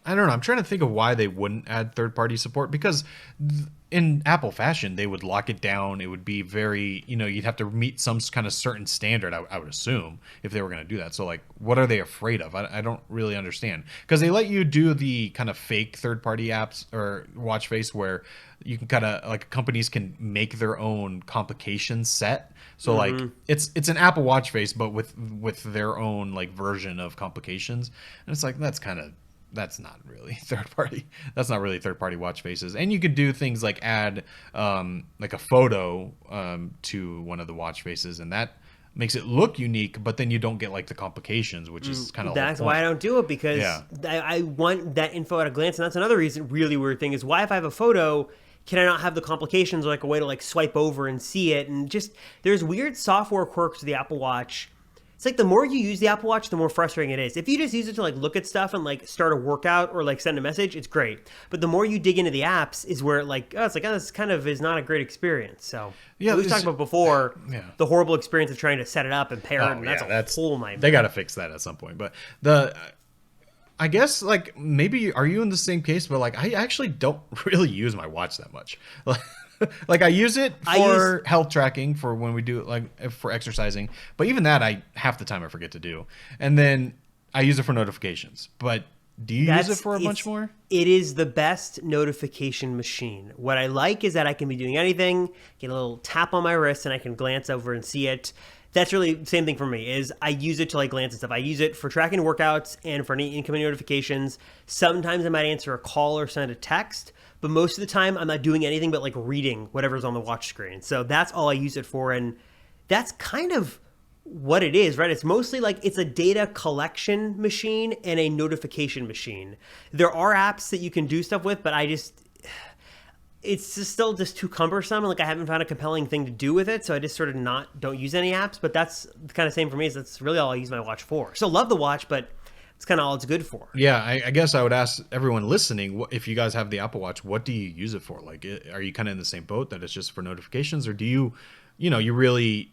I don't know. I'm trying to think of why they wouldn't add third-party support because in Apple fashion, they would lock it down. It would be very, you'd have to meet some kind of certain standard, I would assume, if they were going to do that. So, like, what are they afraid of? I don't really understand. Because they let you do the kind of fake third-party apps or watch face where you can kind of, like, companies can make their own complication set. So, like, it's an Apple Watch face, but with their own, like, version of complications. And it's like, that's not really third party. That's not really third party watch faces. And you could do things like add like a photo to one of the watch faces, and that makes it look unique. But then you don't get like the complications, which is kind of That's why I don't do it, because Yeah. I want that info at a glance. And that's another reason, really weird thing, is why if I have a photo, can I not have the complications or like a way to like swipe over and see it? And just there's weird software quirks to the Apple Watch. It's like the more you use the Apple Watch, the more frustrating it is. If you just use it to like look at stuff and like start a workout or like send a message, it's great. But the more you dig into the apps is where this kind of is not a great experience. So Yeah, we've talked about before Yeah. the horrible experience of trying to set it up and pair it, and that's a whole nightmare. They got to fix that at some point. But I guess like maybe are you in the same case? But like I actually don't really use my watch that much. Like I use it for health tracking for when we do like for exercising, but even that half the time I forget to do. And then I use it for notifications. But do you use it for a bunch more? It is the best notification machine. What I like is that I can be doing anything, get a little tap on my wrist, and I can glance over and see it. That's really the same thing for me. Is I use it to like glance at stuff. I use it for tracking workouts and for any incoming notifications. Sometimes I might answer a call or send a text, but most of the time I'm not doing anything but like reading whatever's on the watch screen. So that's all I use it for, and that's kind of what it is, right? It's mostly like it's a data collection machine and a notification machine. There are apps that you can do stuff with, but it's just still just too cumbersome. And like I haven't found a compelling thing to do with it. So I just sort of don't use any apps, but that's the kind of same for me. Is that's really all I use my watch for. So love the watch, but it's kind of all it's good for. Yeah, I guess I would ask everyone listening, if you guys have the Apple Watch, what do you use it for? Like, are you kind of in the same boat that it's just for notifications, or do you really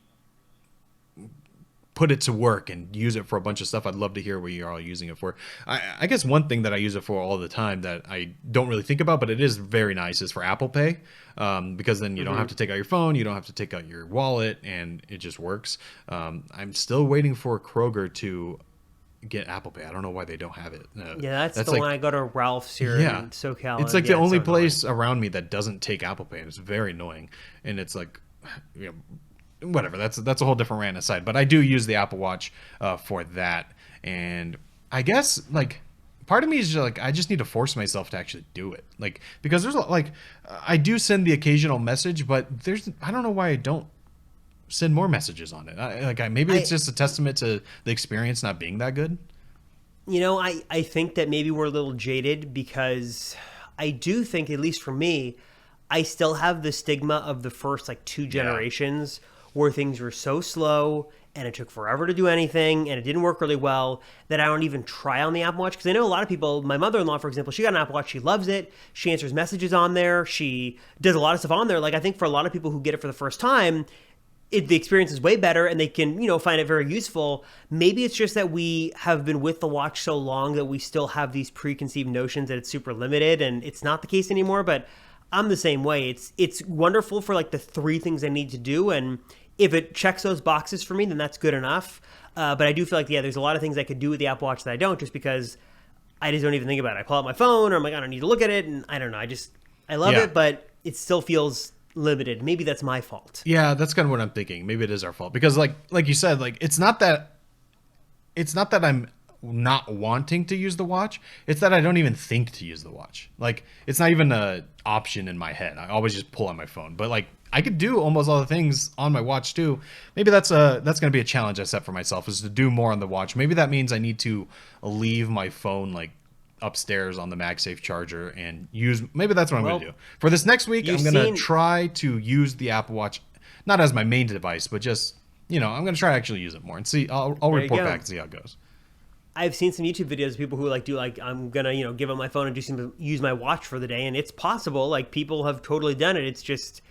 put it to work and use it for a bunch of stuff. I'd love to hear what you're all using it for. I guess one thing that I use it for all the time that I don't really think about, but it is very nice, is for Apple Pay. Because then you don't have to take out your phone, you don't have to take out your wallet, and it just works. I'm still waiting for Kroger to get Apple Pay. I don't know why they don't have it. Yeah, that's the like, one I go to Ralph's here in SoCal. It's like the only place around me that doesn't take Apple Pay, and it's very annoying. And it's like, whatever. That's a whole different rant aside. But I do use the Apple Watch for that, and I guess like part of me is just like I just need to force myself to actually do it, like because there's like I do send the occasional message, but I don't know why I don't send more messages on it. Maybe it's just a testament to the experience not being that good. I think that maybe we're a little jaded because I do think, at least for me, I still have the stigma of the first like 2 generations where things were so slow and it took forever to do anything and it didn't work really well that I don't even try on the Apple Watch. Because I know a lot of people, my mother-in-law, for example, she got an Apple Watch. She loves it. She answers messages on there. She does a lot of stuff on there. Like, I think for a lot of people who get it for the first time, the experience is way better and they can, find it very useful. Maybe it's just that we have been with the watch so long that we still have these preconceived notions that it's super limited, and it's not the case anymore. But I'm the same way. It's wonderful for like the 3 things I need to do, and if it checks those boxes for me, then that's good enough. But I do feel like, there's a lot of things I could do with the Apple Watch that I don't, just because I just don't even think about it. I pull out my phone, or I'm like, I don't need to look at it, and I don't know. I love it, but it still feels limited. Maybe that's my fault. Yeah, that's kind of what I'm thinking. Maybe it is our fault because like you said, like it's not that I'm not wanting to use the watch. It's that I don't even think to use the watch. Like it's not even a option in my head. I always just pull on my phone. But like I could do almost all the things on my watch too. Maybe that's going to be a challenge I set for myself, is to do more on the watch. Maybe that means I need to leave my phone like upstairs on the MagSafe charger and maybe that's what I'm going to do for this next week. I'm going to try to use the Apple Watch not as my main device, but just I'm going to try to actually use it more and see. I'll report back and see how it goes. I've seen some YouTube videos of people who I'm gonna give up my phone and use my watch for the day, and it's possible. Like, people have totally done it. It's just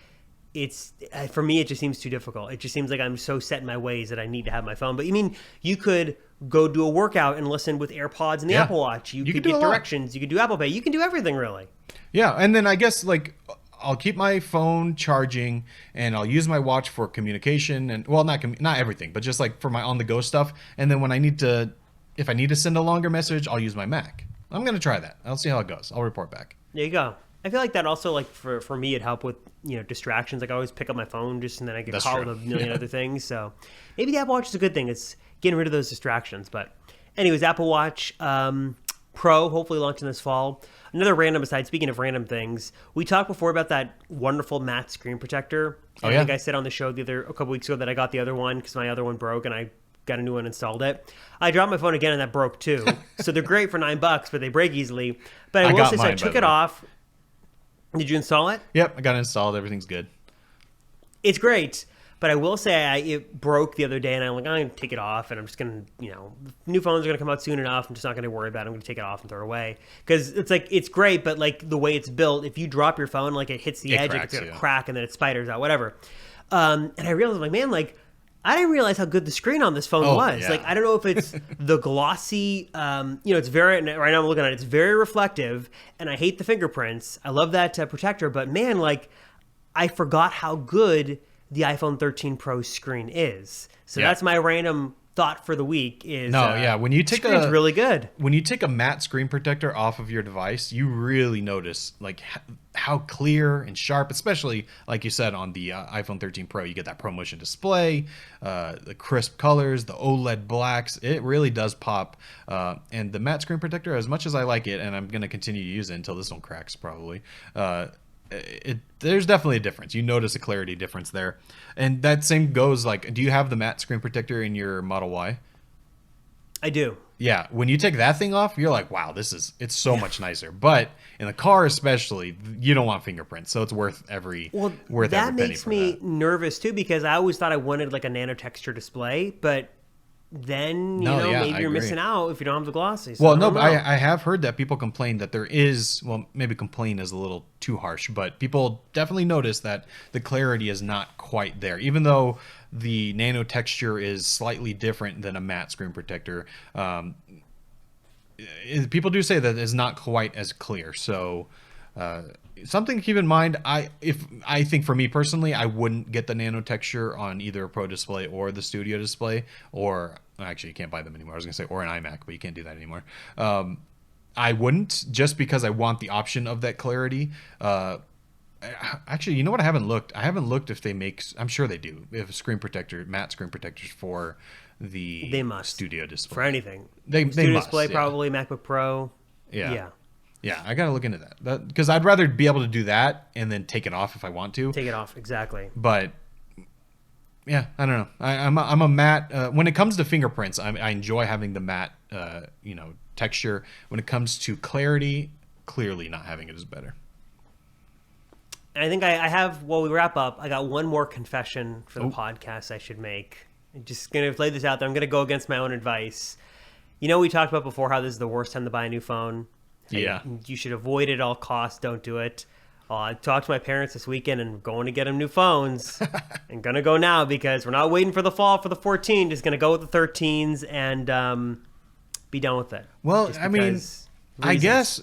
for me, it just seems too difficult. It just seems like I'm so set in my ways that I need to have my phone. But you could go do a workout and listen with AirPods and the Apple Watch. You could get directions. You could do Apple Pay. You can do everything, really. Yeah, and then I guess like I'll keep my phone charging and I'll use my watch for communication and not everything, but just like for my on-the-go stuff. And then when if I need to send a longer message, I'll use my Mac. I'm gonna try that. I'll see how it goes. I'll report back. There you go. I feel like that also, like for me, it'd help with distractions. Like I always pick up my phone and then I get caught with a million other things. So maybe the Apple Watch is a good thing. It's getting rid of those distractions. But anyways, Apple Watch Pro hopefully launching this fall. Another random aside, speaking of random things, we talked before about that wonderful matte screen protector. I think I said on the show a couple weeks ago that I got the other one because my other one broke and I got a new one, installed it. I dropped my phone again and that broke too. So they're great for $9, but they break easily. But I will say, so I took it off. Did you install it? Yep, I got it installed. Everything's good. It's great, but I will say it broke the other day, and I'm going to take it off, and I'm just going to, new phones are going to come out soon enough. I'm just not going to worry about it. I'm going to take it off and throw it away. Because it's great, but like the way it's built, if you drop your phone, like it hits the edge, it's going to crack, and then it spiders out, whatever. And I realized, I didn't realize how good the screen on this phone was. Yeah. Like, I don't know if it's the glossy, it's right now I'm looking at it, it's very reflective, and I hate the fingerprints. I love that protector, but man, I forgot how good the iPhone 13 Pro screen is. So that's my random thought for the week is when you take screen's really good. When you take a matte screen protector off of your device, you really notice like how clear and sharp, especially like you said on the iPhone 13 Pro, you get that ProMotion display, the crisp colors, the OLED blacks. It really does pop. And the matte screen protector, as much as I like it, and I'm going to continue to use it until this one cracks probably, there's definitely a difference. You notice a clarity difference there. And that same goes do you have the matte screen protector in your Model Y? I do. Yeah, when you take that thing off, you're like, wow, it's so much nicer. But in the car especially, you don't want fingerprints, so it's worth every penny for that. That makes me nervous too, because I always thought I wanted like a nano texture display, but then No, yeah, maybe I you're agree. missing out if you don't have the glossy. So Well, I no, don't but know. I have heard that people complain that there is, well, maybe complain is a little too harsh, but people definitely notice that the clarity is not quite there. Even though the nano texture is slightly different than a matte screen protector, people do say that it's not quite as clear. So something to keep in mind. I think for me personally, I wouldn't get the nano texture on either a Pro display or the Studio display, or actually you can't buy them anymore. I was gonna say or an iMac, but you can't do that anymore. I wouldn't, just because I want the option of that clarity. Actually, you know what? I haven't looked. I haven't looked if they make. I'm sure they do. If matte screen protectors for the They must. Studio display For anything. They Studio must, display, yeah. probably MacBook Pro. Yeah. Yeah. Yeah, I gotta look into that because I'd rather be able to do that and then take it off if I want to. Take it off. Exactly. But yeah, I don't know. I'm a matte. When it comes to fingerprints, I enjoy having the matte, texture. When it comes to clarity, clearly not having it is better. And I think I have, while we wrap up, I got one more confession for the podcast I should make. I'm just going to lay this out there. I'm going to go against my own advice. We talked about before how this is the worst time to buy a new phone. Yeah. You should avoid it at all costs. Don't do it. I talked to my parents this weekend and going to get them new phones. I'm going to go now because we're not waiting for the fall for the 14. Just going to go with the 13s and be done with it. Well, Just I mean, because I reasons. guess.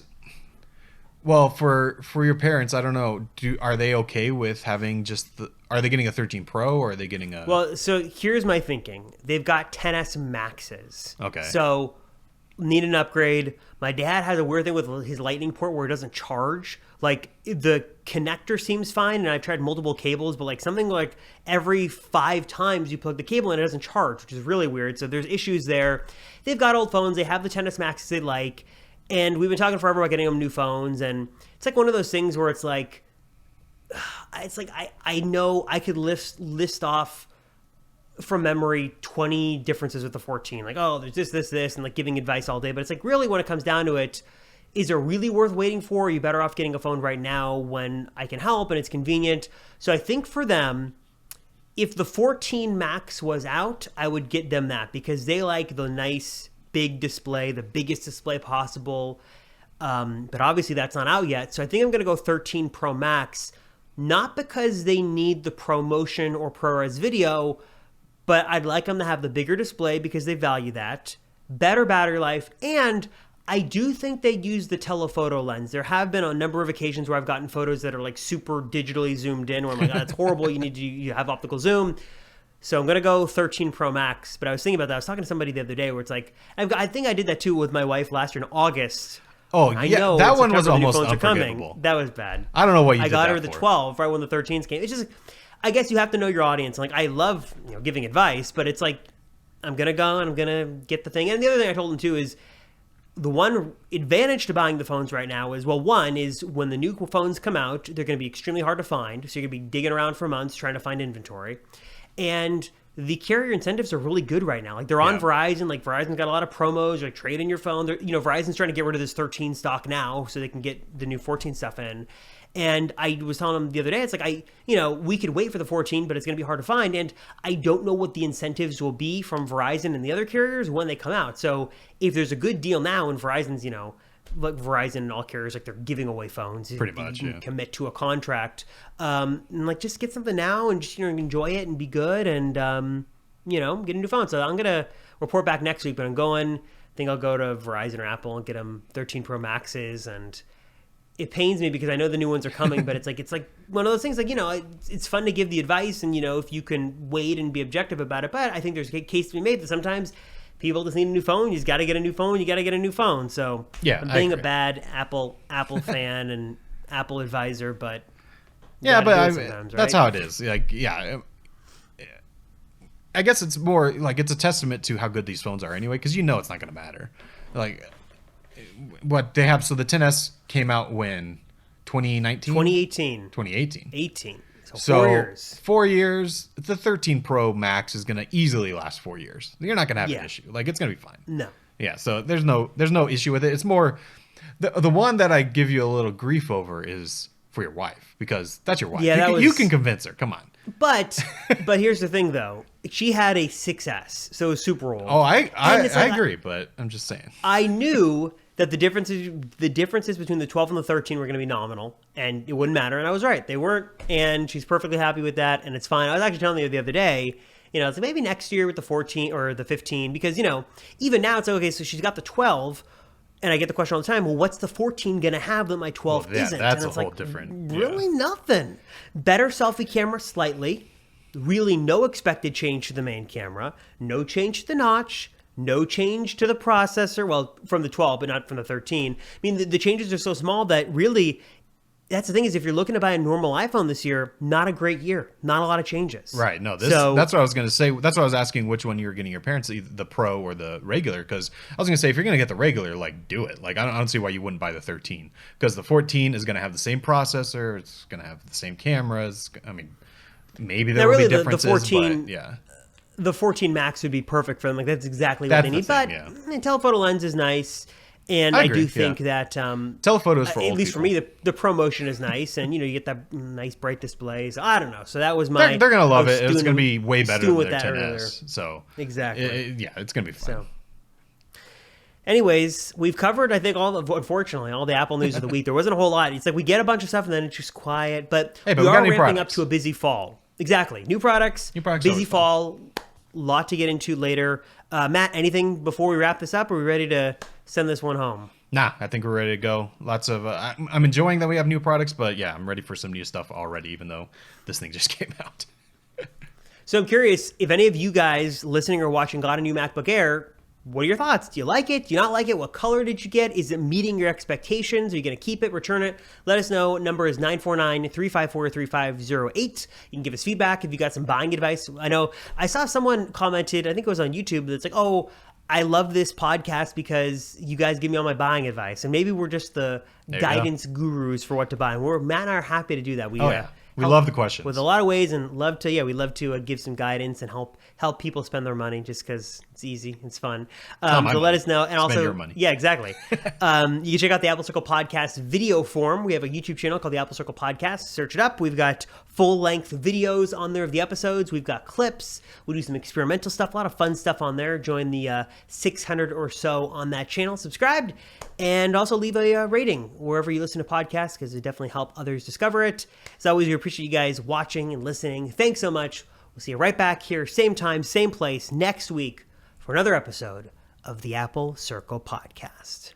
Well, for your parents, I don't know. Are they okay with having just the? Are they getting a 13 Pro or are they getting a? Well, so here's my thinking. They've got 10s Maxes. Okay. So need an upgrade. My dad has a weird thing with his lightning port where it doesn't charge. Like the connector seems fine, and I've tried multiple cables, but like something like every 5 times you plug the cable in, it doesn't charge, which is really weird. So there's issues there. They've got old phones. They have the 10s Maxes they like, and we've been talking forever about getting them new phones. And it's like one of those things where it's like I know I could list off from memory 20 differences with the 14. Like, oh, there's this, and like giving advice all day. But it's like really when it comes down to it, is it really worth waiting for? Are you better off getting a phone right now when I can help and it's convenient? So I think for them, if the 14 Max was out, I would get them that because they like the nice big display, the biggest display possible. But obviously that's not out yet. So I think I'm going to go 13 Pro Max, not because they need the ProMotion or ProRes video, but I'd like them to have the bigger display because they value that, better battery life, and I do think they use the telephoto lens. There have been a number of occasions where I've gotten photos that are like super digitally zoomed in, where I'm like, oh, that's horrible. You have optical zoom. So I'm going to go 13 Pro Max. But I was thinking about that. I was talking to somebody the other day where it's like, I think I did that too with my wife last year in August. Oh, I yeah, know that in one was September the new almost phones are coming. unforgivable. That was bad. I don't know what you I did got that her the for. 12 right when the 13s came. It's just, I guess you have to know your audience. Like I love giving advice, but it's like I'm gonna go and I'm gonna get the thing. And the other thing I told him too is the one advantage to buying the phones right now is, well, one is when the new phones come out, they're going to be extremely hard to find. So you're going to be digging around for months trying to find inventory. And the carrier incentives are really good right now. Like they're on Verizon. Like Verizon's got a lot of promos. Like trade in your phone. Verizon's trying to get rid of this 13 stock now so they can get the new 14 stuff in. And I was telling them the other day, it's like we could wait for the 14, but it's going to be hard to find. And I don't know what the incentives will be from Verizon and the other carriers when they come out. So if there's a good deal now and Verizon's, like Verizon and all carriers, like they're giving away phones. Pretty much, you commit to a contract. And like just get something now and just, enjoy it and be good and, get a new phone. So I'm going to report back next week, but I think I'll go to Verizon or Apple and get them 13 Pro Maxes. And it pains me because I know the new ones are coming, but it's like one of those things, like, it's fun to give the advice and, if you can wait and be objective about it. But I think there's a case to be made that sometimes people just need a new phone. You just got to get a new phone. You got to get a new phone. So yeah, I'm being a bad Apple fan and Apple advisor, but yeah, but right? That's how it is. Like, yeah, I guess it's more like it's a testament to how good these phones are anyway, because it's not going to matter. Like what they have. So the 10s came out when 2019, 2018, 2018. So 4 years. 4 years. The 13 Pro Max is going to easily last 4 years. You're not going to have an issue. Like it's going to be fine. No. Yeah. So there's no issue with it. It's more the one that I give you a little grief over is for your wife because that's your wife. Yeah, You can convince her. Come on. But here's the thing, though. She had a 6S, so it was super old. Oh, I agree, but I'm just saying. I knew that the differences between the 12 and the 13 were going to be nominal, and it wouldn't matter. And I was right; they weren't. And she's perfectly happy with that, and it's fine. I was actually telling you the other day, it's like maybe next year with the 14 or the 15, because even now it's okay. So she's got the 12. And I get the question all the time, well, what's the 14 going to have that my 12 isn't? That's and it's a whole different... Really nothing. Better selfie camera slightly. Really no expected change to the main camera. No change to the notch. No change to the processor. Well, from the 12, but not from the 13. I mean, the changes are so small that really... That's the thing is, if you're looking to buy a normal iPhone this year, not a great year. Not a lot of changes. Right. No, that's what I was going to say. That's why I was asking which one you were getting your parents, either the Pro or the regular, because I was going to say, if you're going to get the regular, like, do it. Like, I don't see why you wouldn't buy the 13, because the 14 is going to have the same processor. It's going to have the same cameras. I mean, maybe there will be differences, the 14, but yeah. The 14 Max would be perfect for them. Like, that's exactly what they need. But telephoto lens is nice. And I do think that telephoto is for at least people. for me, the ProMotion is nice, and you get that nice bright display. So I don't know. So that was my. They're gonna love it. It's gonna be way better than their 10s. Earlier. So exactly, it's gonna be fun. So, anyways, we've covered unfortunately all the Apple news of the week. There wasn't a whole lot. It's like we get a bunch of stuff and then it's just quiet. But we are ramping up to a busy fall. Exactly, new products, busy fall. Lot to get into later. Matt, anything before we wrap this up? Are we ready to send this one home? Nah, I think we're ready to go. Lots of I'm enjoying that we have new products, but yeah, I'm ready for some new stuff already, even though this thing just came out. So I'm curious if any of you guys listening or watching got a new MacBook Air. What are your thoughts? Do you like it? Do you not like it? What color did you get? Is it meeting your expectations? Are you going to keep it, return it? Let us know. Number is 949-354-3508. You can give us feedback if you got some buying advice. I know I saw someone commented, I think it was on YouTube, that's like, oh, I love this podcast because you guys give me all my buying advice. And maybe we're just the guidance gurus for what to buy. And Matt and I are happy to do that. We love the questions. With a lot of ways, and we love to give some guidance and help people spend their money just because it's easy, it's fun. So let us know. And spend also, your money. Yeah, exactly. You can check out the Apple Circle Podcast video form. We have a YouTube channel called the Apple Circle Podcast. Search it up. We've got full-length videos on there of the episodes. We've got clips. We do some experimental stuff, a lot of fun stuff on there. Join the 600 or so on that channel. Subscribed, and also leave a rating wherever you listen to podcasts, because it definitely help others discover it. As always, we appreciate you guys watching and listening. Thanks so much. We'll see you right back here, same time, same place, next week for another episode of the Apple Circle Podcast.